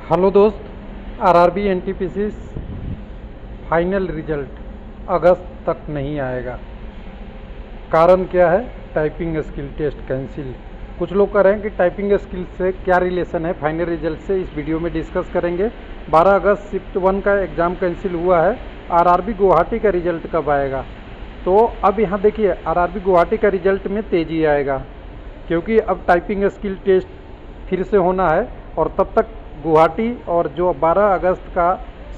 Hello दोस्त, RRB NTPC final result अगस्त तक नहीं आएगा। कारण क्या है? Typing skill test cancel. कुछ लोग कह रहे हैं कि टाइपिंग स्किल से क्या रिलेशन है फाइनल रिजल्ट से, इस वीडियो में डिस्कस करेंगे। 12 अगस्त शिफ्ट 1 का एग्ज़ाम कैंसिल हुआ है। आरआरबी गुवाहाटी का रिजल्ट कब आएगा? तो अब यहाँ देखिए, आरआरबी गुवाहाटी का रिजल्ट में तेज़ी आएगा, क्योंकि अब टाइपिंग स्किल टेस्ट फिर से होना है और तब तक गुवाहाटी और जो 12 अगस्त का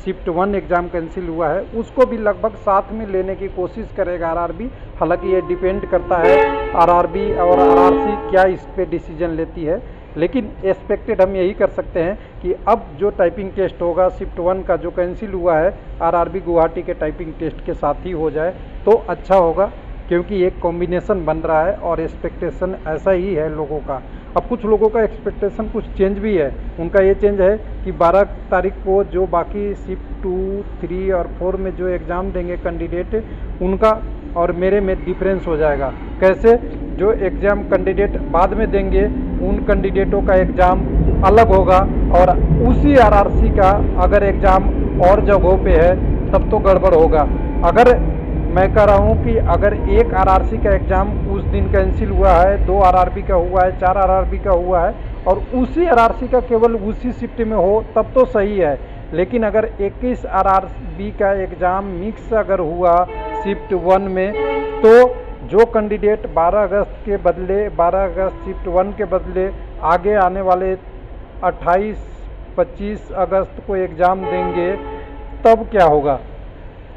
शिफ्ट 1 एग्ज़ाम कैंसिल हुआ है उसको भी लगभग साथ में लेने की कोशिश करेगा आरआरबी। हालांकि ये डिपेंड करता है आरआरबी और आरआरसी क्या इस पे डिसीजन लेती है, लेकिन एक्सपेक्टेड हम यही कर सकते हैं कि अब जो टाइपिंग टेस्ट होगा शिफ्ट 1 का जो कैंसिल हुआ है, आरआरबी गुवाहाटी के टाइपिंग टेस्ट के साथ ही हो जाए तो अच्छा होगा, क्योंकि एक कॉम्बिनेशन बन रहा है और एक्सपेक्टेशन ऐसा ही है लोगों का। अब कुछ लोगों का एक्सपेक्टेशन कुछ चेंज भी है। उनका ये चेंज है कि 12 तारीख को जो बाकी शिफ्ट 2, 3 और 4 में जो एग्ज़ाम देंगे कैंडिडेट, उनका और मेरे में डिफरेंस हो जाएगा। कैसे? जो एग्ज़ाम कैंडिडेट बाद में देंगे उन कैंडिडेटों का एग्ज़ाम अलग होगा, और उसी आरआरसी का अगर एग्ज़ाम और जगहों पे है तब तो गड़बड़ होगा। अगर मैं कह रहा हूँ कि अगर एक आरआरसी का एग्ज़ाम उस दिन कैंसिल हुआ है, 2 आरआरबी का हुआ है, 4 आरआरबी का हुआ है, और उसी आरआरसी का केवल उसी शिफ्ट में हो तब तो सही है। लेकिन अगर 21 आरआरबी का एग्ज़ाम मिक्स अगर हुआ शिफ्ट 1 में, तो जो कैंडिडेट 12 अगस्त के बदले 12 अगस्त शिफ्ट 1 के बदले आगे आने वाले 28-25 अगस्त को एग्ज़ाम देंगे, तब क्या होगा?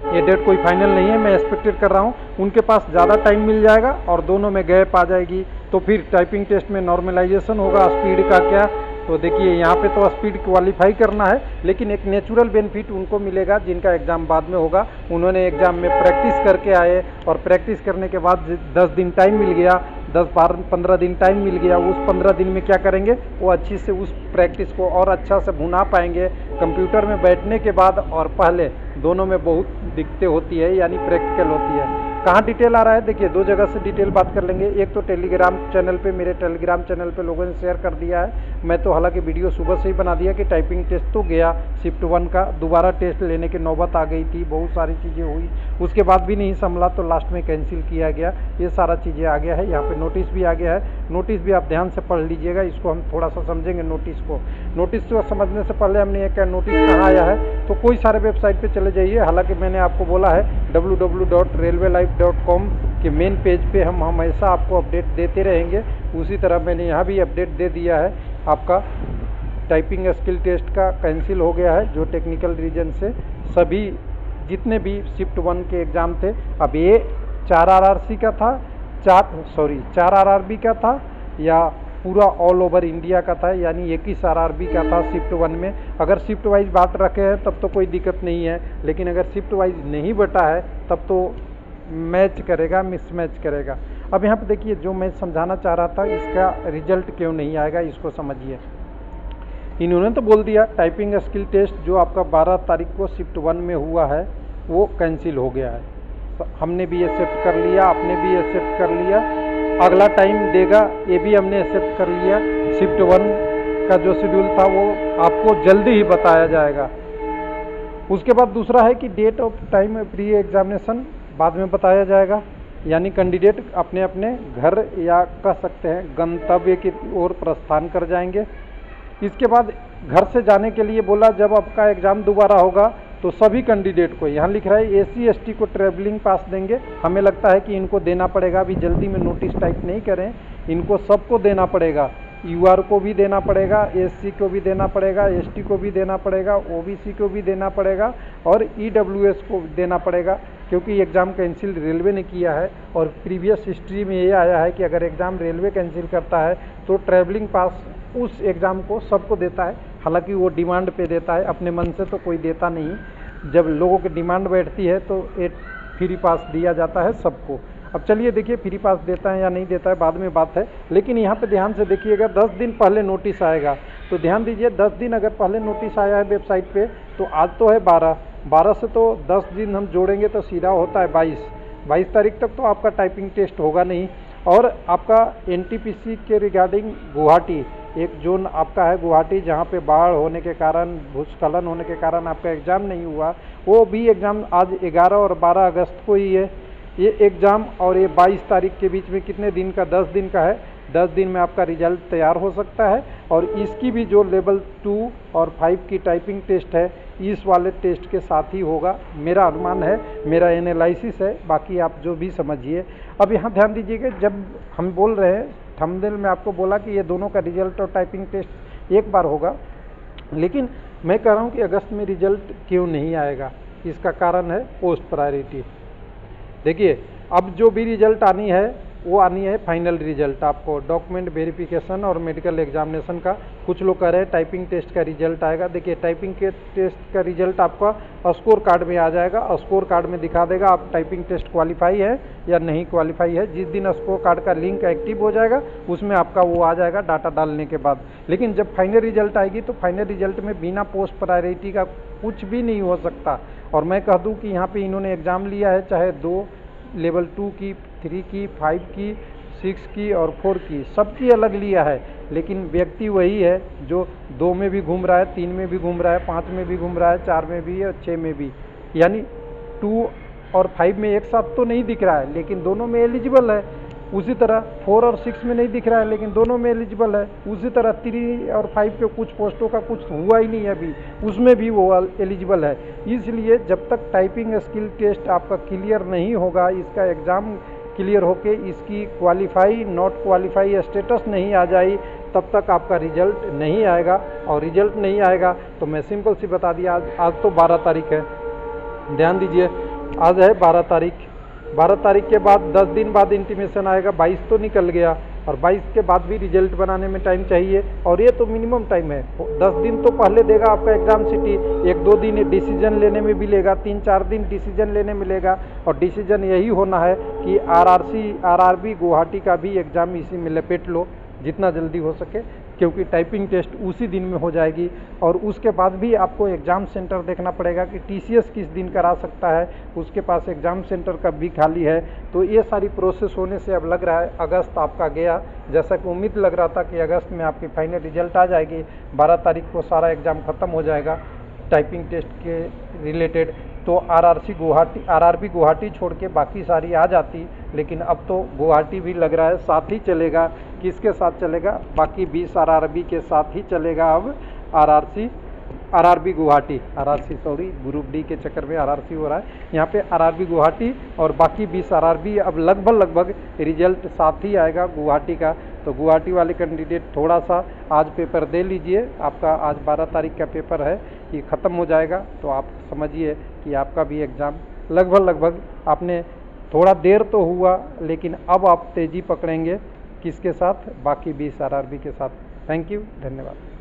ये डेट कोई फाइनल नहीं है, मैं एक्सपेक्टेड कर रहा हूँ उनके पास ज़्यादा टाइम मिल जाएगा और दोनों में गैप आ जाएगी, तो फिर टाइपिंग टेस्ट में नॉर्मलाइजेशन होगा। स्पीड का क्या? तो देखिए, यहाँ पे तो स्पीड क्वालिफाई करना है, लेकिन एक नेचुरल बेनिफिट उनको मिलेगा जिनका एग्ज़ाम बाद में होगा। उन्होंने एग्ज़ाम में प्रैक्टिस करके आए और प्रैक्टिस करने के बाद 10 दिन टाइम मिल गया, 10-15 दिन टाइम मिल गया। उस 15 दिन में क्या करेंगे? वो अच्छी से उस प्रैक्टिस को और अच्छा से भुना पाएंगे। कंप्यूटर में बैठने के बाद और पहले दोनों में बहुत दिक्कतें होती है, यानी प्रैक्टिकल होती है। कहाँ डिटेल आ रहा है? देखिए, 2 जगह से डिटेल बात कर लेंगे। एक तो टेलीग्राम चैनल पे, मेरे टेलीग्राम चैनल पे लोगों ने शेयर कर दिया है। मैं तो हालांकि वीडियो सुबह से ही बना दिया कि टाइपिंग टेस्ट तो गया शिफ्ट 1 का, दोबारा टेस्ट लेने की नौबत आ गई थी, बहुत सारी चीज़ें हुई, उसके बाद भी नहीं संभला तो लास्ट में कैंसिल किया गया। ये सारा चीज़ें आ गया है। यहाँ पे नोटिस भी आ गया है। नोटिस भी आप ध्यान से पढ़ लीजिएगा, इसको हम थोड़ा सा समझेंगे नोटिस को। नोटिस को समझने से पहले हमने ये क्या नोटिस कहाँ आया है, तो कोई सारे वेबसाइट पे चले जाइए। हालांकि मैंने आपको बोला है www.railwaylife.com के मेन पेज पे हम हमेशा आपको अपडेट देते रहेंगे। उसी तरह मैंने यहाँ भी अपडेट दे दिया है। आपका टाइपिंग स्किल टेस्ट का कैंसिल हो गया है, जो टेक्निकल रीजन से सभी जितने भी शिफ्ट 1 के एग्ज़ाम थे। अब ये 4 आरआरसी का था, 4 आरआरबी का था, या पूरा ऑल ओवर इंडिया का था, यानी 21 आरआरबी का था शिफ्ट 1 में। अगर शिफ्ट वाइज बांट रखे हैं तब तो कोई दिक्कत नहीं है, लेकिन अगर शिफ्ट वाइज नहीं बटा है तब तो मैच करेगा, मिसमैच करेगा। अब यहाँ पे देखिए, जो मैं समझाना चाह रहा था, इसका रिजल्ट क्यों नहीं आएगा इसको समझिए। इन्होंने तो बोल दिया टाइपिंग स्किल टेस्ट जो आपका 12 तारीख को शिफ्ट 1 में हुआ है वो कैंसिल हो गया है। हमने भी एक्सेप्ट कर लिया, आपने भी एक्सेप्ट कर लिया। अगला टाइम देगा ये भी हमने एक्सेप्ट कर लिया। शिफ्ट 1 का जो शेड्यूल था वो आपको जल्दी ही बताया जाएगा। उसके बाद दूसरा है कि date of time pre examination बाद में बताया जाएगा, यानी कैंडिडेट अपने अपने घर या कह सकते हैं गंतव्य की ओर प्रस्थान कर जाएंगे। इसके बाद घर से जाने के लिए बोला, जब आपका एग्ज़ाम दोबारा होगा तो सभी कैंडिडेट को, यहाँ लिख रहा है एसी एसटी को ट्रैवलिंग पास देंगे। हमें लगता है कि इनको देना पड़ेगा, अभी जल्दी में नोटिस टाइप नहीं करें, इनको सबको देना पड़ेगा। यूआर को भी देना पड़ेगा, एससी को भी देना पड़ेगा, एसटी को भी देना पड़ेगा, ओबीसी को भी देना पड़ेगा और ईडब्ल्यूएस को देना पड़ेगा, क्योंकि एग्ज़ाम कैंसिल रेलवे ने किया है। और प्रीवियस हिस्ट्री में ये आया है कि अगर एग्ज़ाम रेलवे कैंसिल करता है तो ट्रैवलिंग पास उस एग्ज़ाम को सबको देता है। हालांकि वो डिमांड पे देता है, अपने मन से तो कोई देता नहीं। जब लोगों की डिमांड बैठती है तो एक फ्री पास दिया जाता है सबको। अब चलिए देखिए, फ्री पास देता है या नहीं देता है बाद में बात है, लेकिन यहाँ पे ध्यान से देखिएगा, 10 दिन पहले नोटिस आएगा। तो ध्यान दीजिए, 10 दिन अगर पहले नोटिस आया है वेबसाइट पे, तो आज तो है 12 से तो 10 दिन हम जोड़ेंगे तो सीधा होता है 22 तारीख तक तो आपका टाइपिंग टेस्ट होगा नहीं। और आपका एनटीपीसी के रिगार्डिंग गुवाहाटी एक जोन आपका है गुवाहाटी, जहाँ पे बाढ़ होने के कारण, भूस्खलन होने के कारण आपका एग्ज़ाम नहीं हुआ। वो भी एग्ज़ाम आज 11 और 12 अगस्त को ही है ये एग्ज़ाम, और ये 22 तारीख के बीच में कितने दिन का, 10 दिन का है। 10 दिन में आपका रिजल्ट तैयार हो सकता है। और इसकी भी जो लेवल 2 और 5 की टाइपिंग टेस्ट है, इस वाले टेस्ट के साथ ही होगा, मेरा अनुमान है, मेरा एनालिसिस है, बाकी आप जो भी समझिए। अब यहाँ ध्यान दीजिएगा, जब हम बोल रहे हैं, थंबनेल में आपको बोला कि ये दोनों का रिजल्ट और टाइपिंग टेस्ट एक बार होगा, लेकिन मैं कह रहा हूँ कि अगस्त में रिजल्ट क्यों नहीं आएगा। इसका कारण है पोस्ट प्रायोरिटी। देखिए, अब जो भी रिजल्ट आनी है वो आनी है फाइनल रिजल्ट, आपको डॉक्यूमेंट वेरिफिकेशन और मेडिकल एग्जामिनेशन का। कुछ लोग कह रहे हैं टाइपिंग टेस्ट का रिजल्ट आएगा। देखिए, टाइपिंग के टेस्ट का रिजल्ट आपका स्कोर कार्ड में आ जाएगा। स्कोर कार्ड में दिखा देगा आप टाइपिंग टेस्ट क्वालिफाई है या नहीं क्वालिफाई है। जिस दिन स्कोर कार्ड का लिंक एक्टिव हो जाएगा, उसमें आपका वो आ जाएगा डाटा डालने के बाद। लेकिन जब फाइनल रिजल्ट आएगी तो फाइनल रिजल्ट में बिना पोस्ट प्रायोरिटी का कुछ भी नहीं हो सकता। और मैं कह दूँ कि यहाँ पर इन्होंने एग्ज़ाम लिया है, चाहे 2 लेवल 2 की, 3 की, 5 की, 6 की और 4 की, सबकी अलग लिया है, लेकिन व्यक्ति वही है जो 2 में भी घूम रहा है, 3 में भी घूम रहा है, 5 में भी घूम रहा है, 4 में भी और 6 में भी। यानी 2 और 5 में एक साथ तो नहीं दिख रहा है, लेकिन दोनों में एलिजिबल है। उसी तरह 4 और 6 में नहीं दिख रहा है, लेकिन दोनों में एलिजिबल है। उसी तरह 3 और 5 पे कुछ पोस्टों का कुछ हुआ ही नहीं है अभी, उसमें भी वो एलिजिबल है। इसलिए जब तक टाइपिंग स्किल टेस्ट आपका क्लियर नहीं होगा, इसका एग्ज़ाम क्लियर होके इसकी क्वालिफाई नॉट क्वालिफाई स्टेटस नहीं आ जाए, तब तक आपका रिजल्ट नहीं आएगा। और रिजल्ट नहीं आएगा तो मैं सिंपल सी बता दिया, आज तो 12 तारीख है, ध्यान दीजिए, आज है 12 तारीख। 12 तारीख के बाद 10 दिन बाद इंटीमेशन आएगा। 22 तो निकल गया, और 22 के बाद भी रिजल्ट बनाने में टाइम चाहिए, और ये तो मिनिमम टाइम है। 10 दिन तो पहले देगा आपका एग्ज़ाम सिटी, 1-2 दिन डिसीजन लेने में भी लेगा, 3-4 दिन डिसीजन लेने में लेगा। और डिसीजन यही होना है कि आरआरबी गुवाहाटी का भी एग्ज़ाम इसी में लपेट लो जितना जल्दी हो सके, क्योंकि टाइपिंग टेस्ट उसी दिन में हो जाएगी। और उसके बाद भी आपको एग्ज़ाम सेंटर देखना पड़ेगा कि टीसीएस किस दिन करा सकता है, उसके पास एग्ज़ाम सेंटर कब भी खाली है। तो ये सारी प्रोसेस होने से अब लग रहा है अगस्त आपका गया, जैसा कि उम्मीद लग रहा था कि अगस्त में आपकी फाइनल रिजल्ट आ जाएगी। 12 तारीख को सारा एग्ज़ाम ख़त्म हो जाएगा टाइपिंग टेस्ट के रिलेटेड, तो आरआरबी गुवाहाटी छोड़ के बाकी सारी आ जाती। लेकिन अब तो गुवाहाटी भी लग रहा है साथ ही चलेगा। किसके साथ चलेगा? बाकी 20 आरआरबी के साथ ही चलेगा अब आरआरबी गुवाहाटी, ग्रुप डी के चक्कर में आरआरसी हो रहा है, यहाँ पे आरआरबी गुवाहाटी और बाकी 20 आरआरबी। अब लगभग रिजल्ट साथ ही आएगा गुवाहाटी का। तो गुवाहाटी वाले कैंडिडेट थोड़ा सा आज पेपर दे लीजिए, आपका आज 12 तारीख का पेपर है, ये ख़त्म हो जाएगा। तो आप समझिए कि आपका भी एग्ज़ाम लगभग आपने थोड़ा देर तो हुआ, लेकिन अब आप तेज़ी पकड़ेंगे किसके साथ? बाकी 20 आरआरबी के साथ। थैंक यू, धन्यवाद।